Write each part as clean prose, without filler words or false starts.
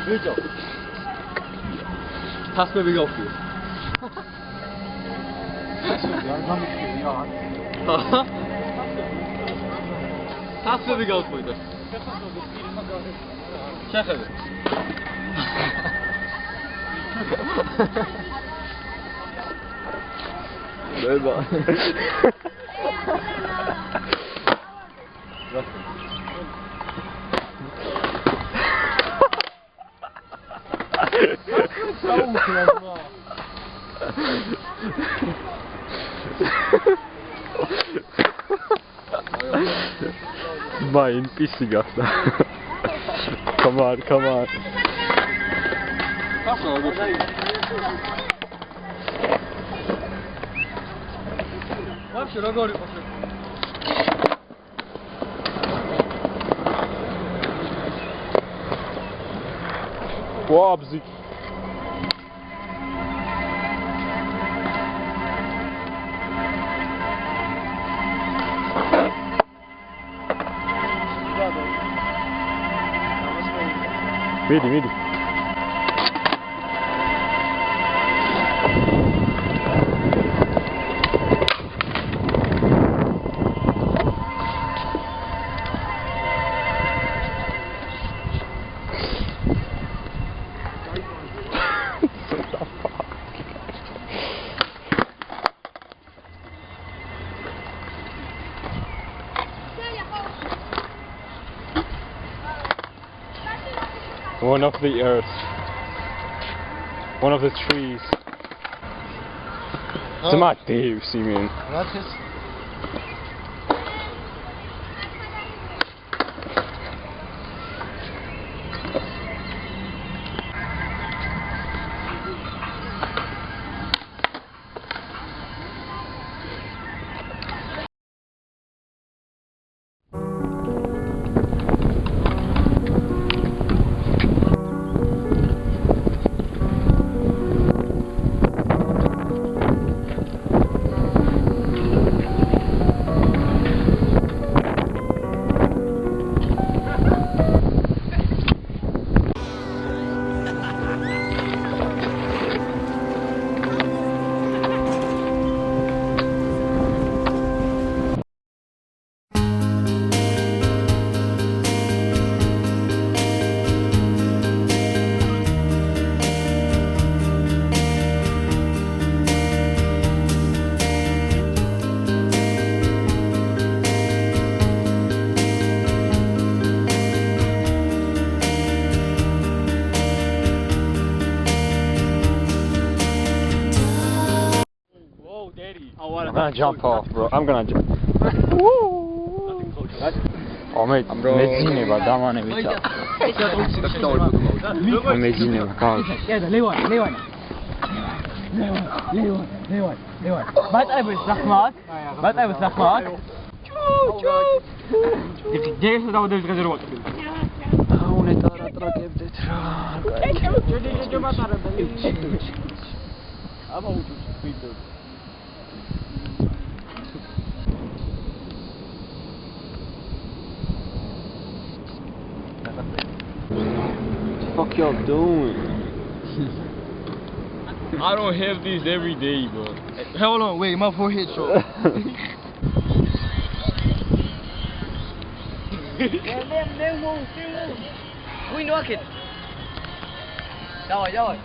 ბიჭო. თასმები გავხიო. თასმები გავხიო. შეხედე. Beba. Vai in pissigatta. Come on, come on. Вообще разговор пошли. Вабзик. Види, види. One of the earth. One of the trees. Oh. It's my Dave, Simeon. That's his. I'm gonna jump off, bro. I'm gonna jump. Oh, mate, mezzine, damane, bicha. Mezzine, come on. Leon. Wat even, zeg maar. Deze dat we dus gezorgd hebben. Oh, net daar trek dit What the fuck y'all doing? I don't have these every day, bro. Hold on, wait, my forehead short. Goeie knokken. Давай.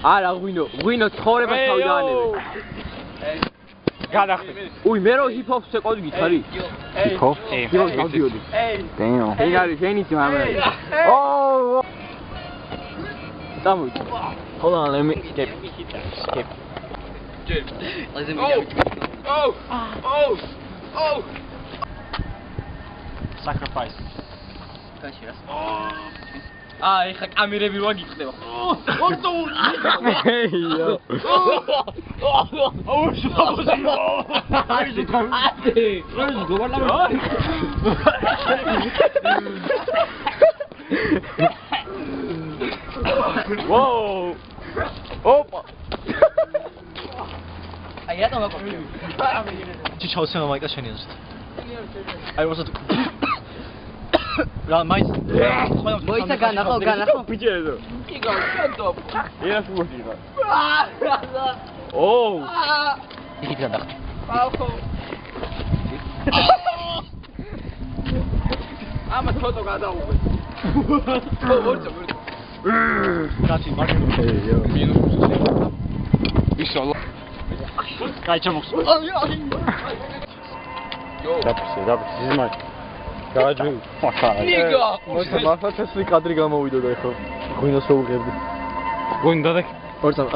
არა ღვინო ცხოვრებას თავი დაანებე. გადახდე. უი მე რო ჰიპ-ჰოპს ეკოდი გითხარი? Hip-hop? ჰიპ-ჰოპს გავდიოდი. Damn. ეგ არის ჟენის მამრა. Oh! Damn. Hold on, let me skip. Oh! Sacrifice. ეხა კამერები რო გიყდება. ეიო. Whoa! Opa! Ai, já toma comigo. 지 저승은 많이 까셔니 진짜. 아이 와서 라 마이스. 뭐 있어 가나고. Picheiro. 이거 쩐다. Era fugida. 오. 이게 비싼다. 아마 저도 가다 오고. 멀죠. 같이 마시는 Eiô. Inshallah. 까이쳐 먹어. Dá pra você mais. Caralho. Pô, caralho. Niga. Nossa, mas faz esse cadre gamouido daí, foi. Ruim na sua rede. Going da Força,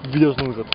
vídeos no uso.